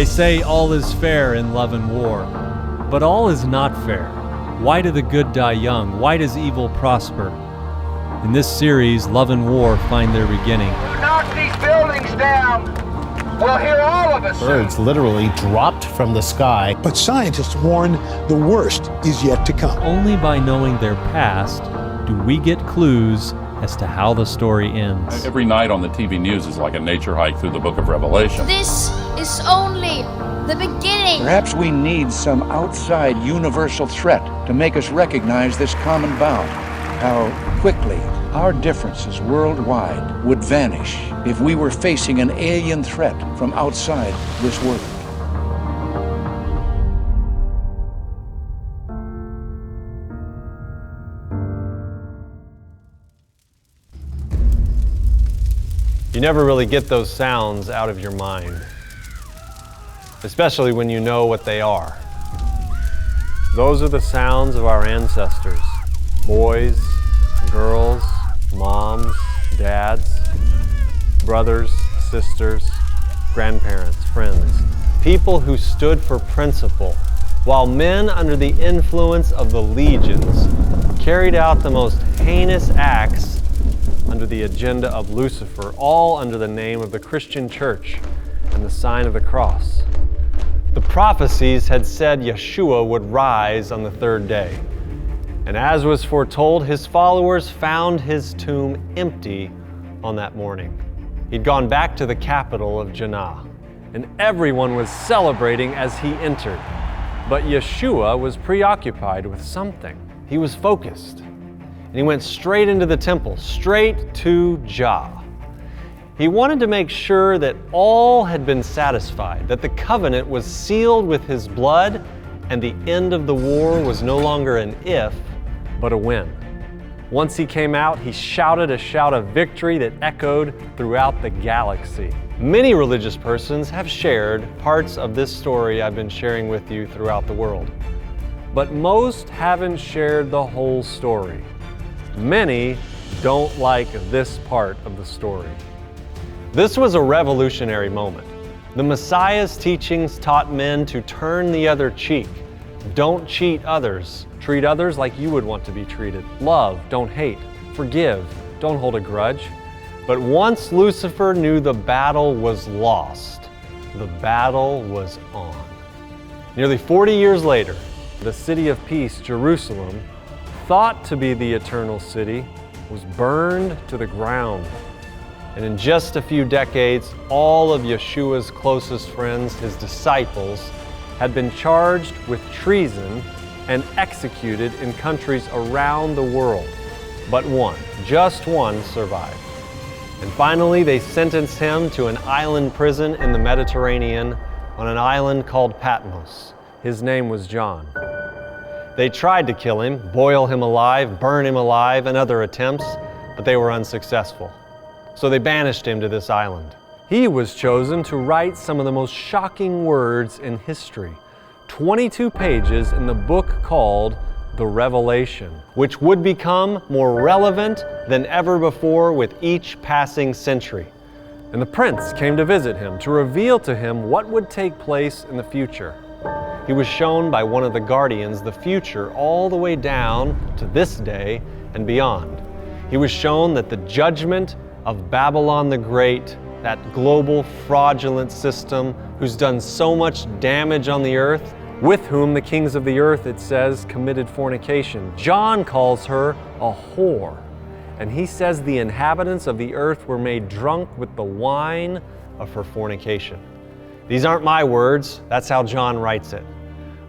They say all is fair in love and war, but all is not fair. Why do the good die young? Why does evil prosper? In this series, love and war find their beginning. You knock these buildings down, we'll hear all of us. Birds literally dropped from the sky. But scientists warn the worst is yet to come. Only by knowing their past do we get clues as to how the story ends. Every night on the TV news is like a nature hike through the book of Revelation. This is only the beginning. Perhaps we need some outside universal threat to make us recognize this common bound. How quickly our differences worldwide would vanish if we were facing an alien threat from outside this world. You never really get those sounds out of your mind, especially when you know what they are. Those are the sounds of our ancestors, boys, girls, moms, dads, brothers, sisters, grandparents, friends, people who stood for principle, while men under the influence of the legions carried out the most heinous acts under the agenda of Lucifer, all under the name of the Christian Church and the sign of the cross. The prophecies had said Yeshua would rise on the third day. And as was foretold, his followers found his tomb empty on that morning. He'd gone back to the capital of Janah, and everyone was celebrating as he entered. But Yeshua was preoccupied with something. He was focused. And he went straight into the temple, straight to Jah. He wanted to make sure that all had been satisfied, that the covenant was sealed with his blood, and the end of the war was no longer an if, but a when. Once he came out, he shouted a shout of victory that echoed throughout the galaxy. Many religious persons have shared parts of this story I've been sharing with you throughout the world. But most haven't shared the whole story. Many don't like this part of the story. This was a revolutionary moment. The Messiah's teachings taught men to turn the other cheek. Don't cheat others. Treat others like you would want to be treated. Love, don't hate. Forgive, don't hold a grudge. But once Lucifer knew the battle was lost, the battle was on. Nearly 40 years later, the city of peace, Jerusalem, thought to be the eternal city, was burned to the ground. And in just a few decades, all of Yeshua's closest friends, his disciples, had been charged with treason and executed in countries around the world. But one, just one, survived. And finally, they sentenced him to an island prison in the Mediterranean on an island called Patmos. His name was John. They tried to kill him, boil him alive, burn him alive, and other attempts, but they were unsuccessful. So they banished him to this island. He was chosen to write some of the most shocking words in history. 22 pages in the book called The Revelation, which would become more relevant than ever before with each passing century. And the prince came to visit him to reveal to him what would take place in the future. He was shown by one of the guardians the future all the way down to this day and beyond. He was shown that the judgment of Babylon the Great, that global fraudulent system who's done so much damage on the earth, with whom the kings of the earth, it says, committed fornication. John calls her a whore, and he says the inhabitants of the earth were made drunk with the wine of her fornication. These aren't my words, that's how John writes it.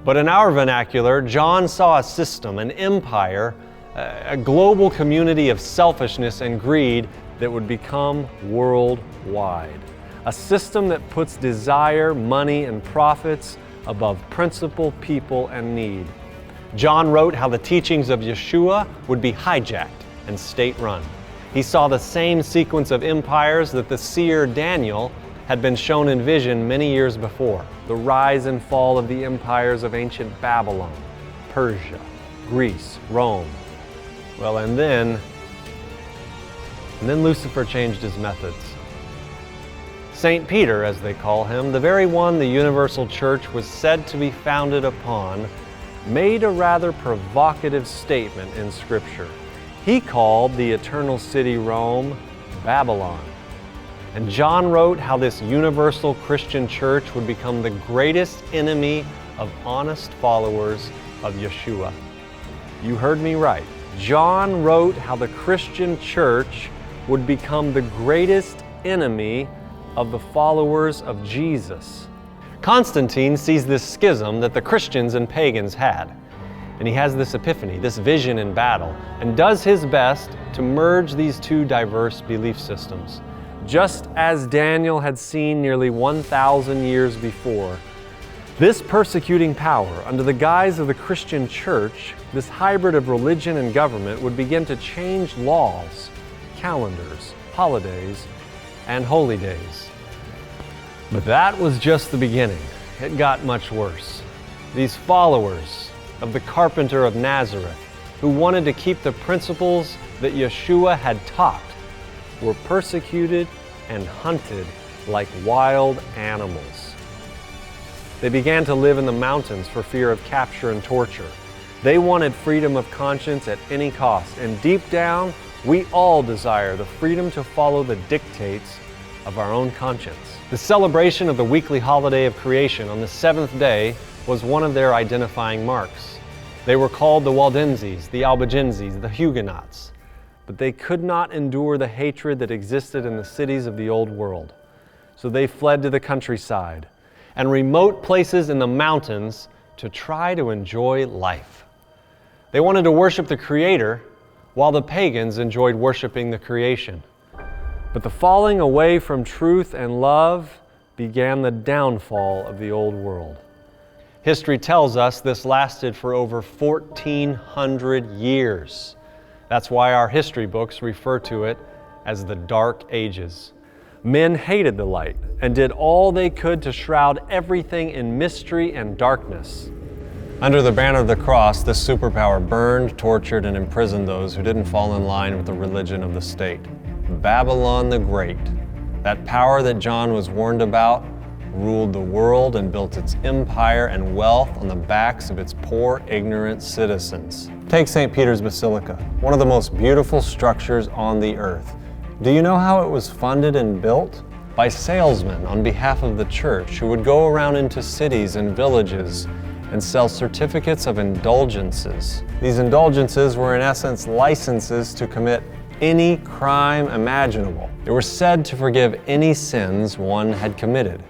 But in our vernacular, John saw a system, an empire, a global community of selfishness and greed that would become worldwide. A system that puts desire, money, and profits above principle, people, and need. John wrote how the teachings of Yeshua would be hijacked and state-run. He saw the same sequence of empires that the seer Daniel had been shown in vision many years before. The rise and fall of the empires of ancient Babylon, Persia, Greece, Rome. Well, and then Lucifer changed his methods. St. Peter, as they call him, the very one the universal church was said to be founded upon, made a rather provocative statement in Scripture. He called the eternal city Rome Babylon. And John wrote how this universal Christian church would become the greatest enemy of honest followers of Yeshua. You heard me right. John wrote how the Christian church would become the greatest enemy of the followers of Jesus. Constantine sees this schism that the Christians and pagans had, and he has this epiphany, this vision in battle, and does his best to merge these two diverse belief systems. Just as Daniel had seen nearly 1,000 years before, this persecuting power, under the guise of the Christian church, this hybrid of religion and government, would begin to change laws, calendars, holidays, and holy days. But that was just the beginning. It got much worse. These followers of the carpenter of Nazareth, who wanted to keep the principles that Yeshua had taught, were persecuted and hunted like wild animals. They began to live in the mountains for fear of capture and torture. They wanted freedom of conscience at any cost, and deep down, we all desire the freedom to follow the dictates of our own conscience. The celebration of the weekly holiday of creation on the seventh day was one of their identifying marks. They were called the Waldenses, the Albigenses, the Huguenots, but they could not endure the hatred that existed in the cities of the old world. So they fled to the countryside and remote places in the mountains to try to enjoy life. They wanted to worship the Creator while the pagans enjoyed worshiping the creation. But the falling away from truth and love began the downfall of the old world. History tells us this lasted for over 1,400 years. That's why our history books refer to it as the Dark Ages. Men hated the light and did all they could to shroud everything in mystery and darkness. Under the banner of the cross, this superpower burned, tortured, and imprisoned those who didn't fall in line with the religion of the state. Babylon the Great, that power that John was warned about, ruled the world and built its empire and wealth on the backs of its poor, ignorant citizens. Take St. Peter's Basilica, one of the most beautiful structures on the earth. Do you know how it was funded and built? By salesmen on behalf of the church who would go around into cities and villages and sell certificates of indulgences. These indulgences were in essence licenses to commit any crime imaginable. They were said to forgive any sins one had committed.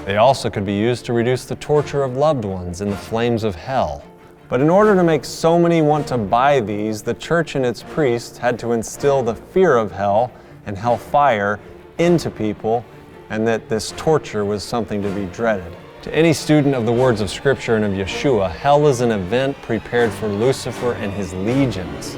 They also could be used to reduce the torture of loved ones in the flames of hell. But in order to make so many want to buy these, the church and its priests had to instill the fear of hell and hellfire into people, and that this torture was something to be dreaded. To any student of the words of Scripture and of Yeshua, hell is an event prepared for Lucifer and his legions,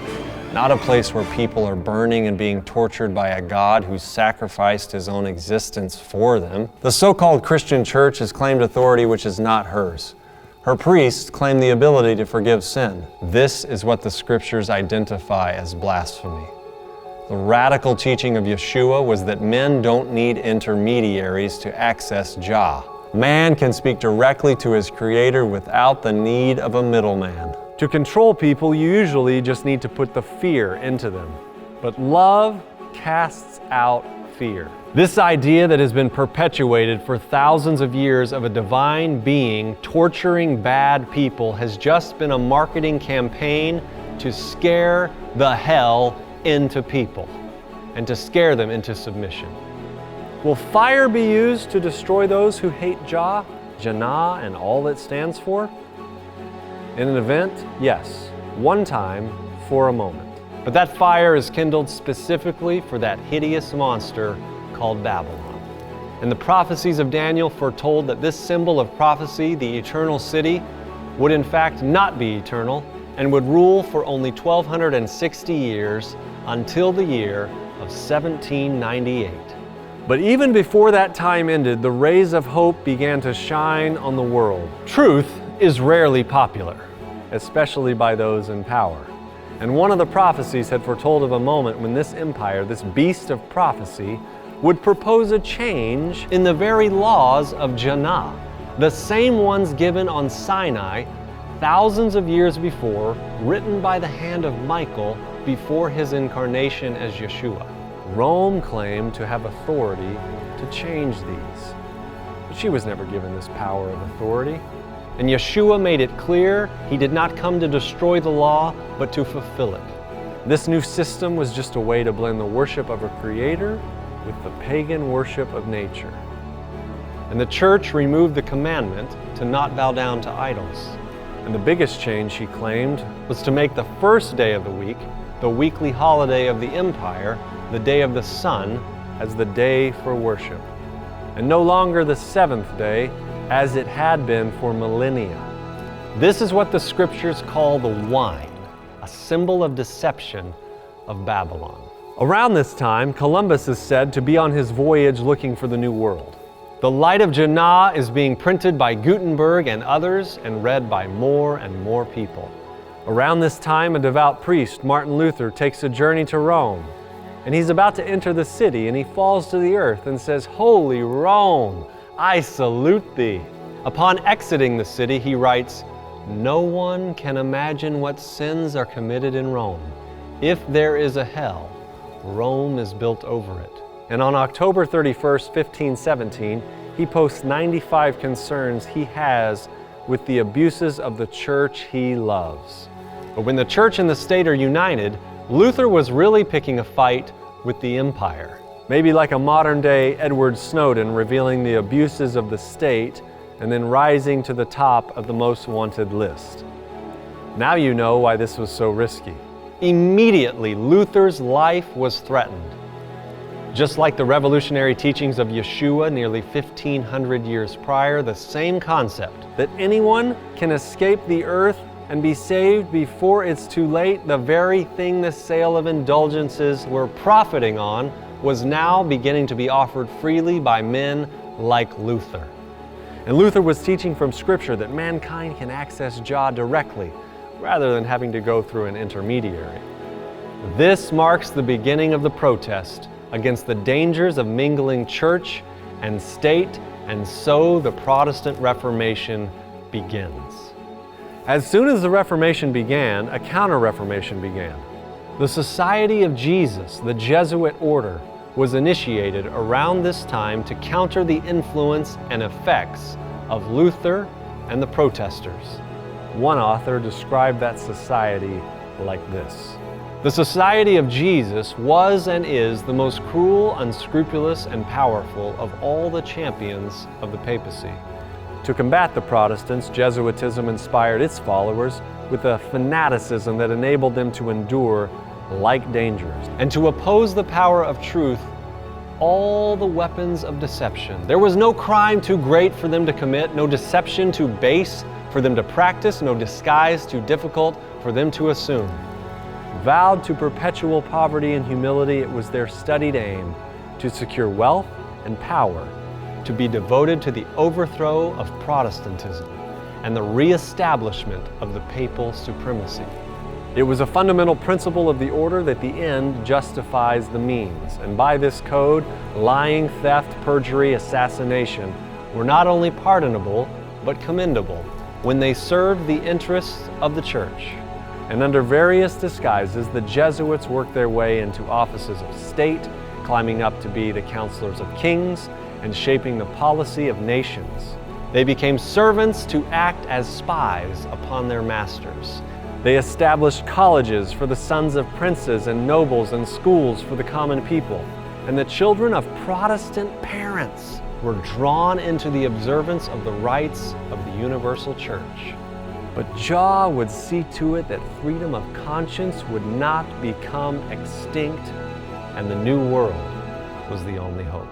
not a place where people are burning and being tortured by a God who sacrificed his own existence for them. The so-called Christian church has claimed authority which is not hers. Her priests claim the ability to forgive sin. This is what the Scriptures identify as blasphemy. The radical teaching of Yeshua was that men don't need intermediaries to access Jah. Man can speak directly to his Creator without the need of a middleman. To control people, you usually just need to put the fear into them. But love casts out fear. This idea that has been perpetuated for thousands of years of a divine being torturing bad people has just been a marketing campaign to scare the hell into people and to scare them into submission. Will fire be used to destroy those who hate Jah, Jannah, and all it stands for? In an event, yes, one time, for a moment. But that fire is kindled specifically for that hideous monster called Babylon. And the prophecies of Daniel foretold that this symbol of prophecy, the eternal city, would in fact not be eternal and would rule for only 1,260 years until the year of 1798. But even before that time ended, the rays of hope began to shine on the world. Truth is rarely popular, especially by those in power. And one of the prophecies had foretold of a moment when this empire, this beast of prophecy, would propose a change in the very laws of Jannah, the same ones given on Sinai thousands of years before, written by the hand of Michael before his incarnation as Yeshua. Rome claimed to have authority to change these, but she was never given this power of authority. And Yeshua made it clear he did not come to destroy the law, but to fulfill it. This new system was just a way to blend the worship of a creator with the pagan worship of nature. And the church removed the commandment to not bow down to idols. And the biggest change, she claimed, was to make the first day of the week, the weekly holiday of the empire, the day of the sun, as the day for worship, and no longer the seventh day, as it had been for millennia. This is what the scriptures call the wine, a symbol of deception of Babylon. Around this time, Columbus is said to be on his voyage looking for the New World. The Light of Jannah is being printed by Gutenberg and others and read by more and more people. Around this time, a devout priest, Martin Luther, takes a journey to Rome, and he's about to enter the city, and he falls to the earth and says, "Holy Rome, I salute thee." Upon exiting the city, he writes, "No one can imagine what sins are committed in Rome. If there is a hell, Rome is built over it." And on October 31st, 1517, he posts 95 concerns he has with the abuses of the church he loves. But when the church and the state are united, Luther was really picking a fight with the empire. Maybe like a modern-day Edward Snowden revealing the abuses of the state and then rising to the top of the most wanted list. Now you know why this was so risky. Immediately, Luther's life was threatened. Just like the revolutionary teachings of Yeshua nearly 1,500 years prior, the same concept that anyone can escape the earth and be saved before it's too late, the very thing the sale of indulgences were profiting on, was now beginning to be offered freely by men like Luther. And Luther was teaching from Scripture that mankind can access Jah directly, rather than having to go through an intermediary. This marks the beginning of the protest against the dangers of mingling church and state, and so the Protestant Reformation begins. As soon as the Reformation began, a counter-reformation began. The Society of Jesus, the Jesuit order, was initiated around this time to counter the influence and effects of Luther and the protesters. One author described that society like this: "The Society of Jesus was and is the most cruel, unscrupulous, and powerful of all the champions of the papacy." To combat the Protestants, Jesuitism inspired its followers with a fanaticism that enabled them to endure like dangers, and to oppose the power of truth, all the weapons of deception. There was no crime too great for them to commit, no deception too base for them to practice, no disguise too difficult for them to assume. Vowed to perpetual poverty and humility, it was their studied aim to secure wealth and power, to be devoted to the overthrow of Protestantism and the reestablishment of the papal supremacy. It was a fundamental principle of the order that the end justifies the means, and by this code, lying, theft, perjury, assassination were not only pardonable, but commendable when they served the interests of the church. And under various disguises, the Jesuits worked their way into offices of state, climbing up to be the counselors of kings, and shaping the policy of nations. They became servants to act as spies upon their masters. They established colleges for the sons of princes and nobles and schools for the common people. And the children of Protestant parents were drawn into the observance of the rites of the universal church. But Jah would see to it that freedom of conscience would not become extinct, and the new world was the only hope.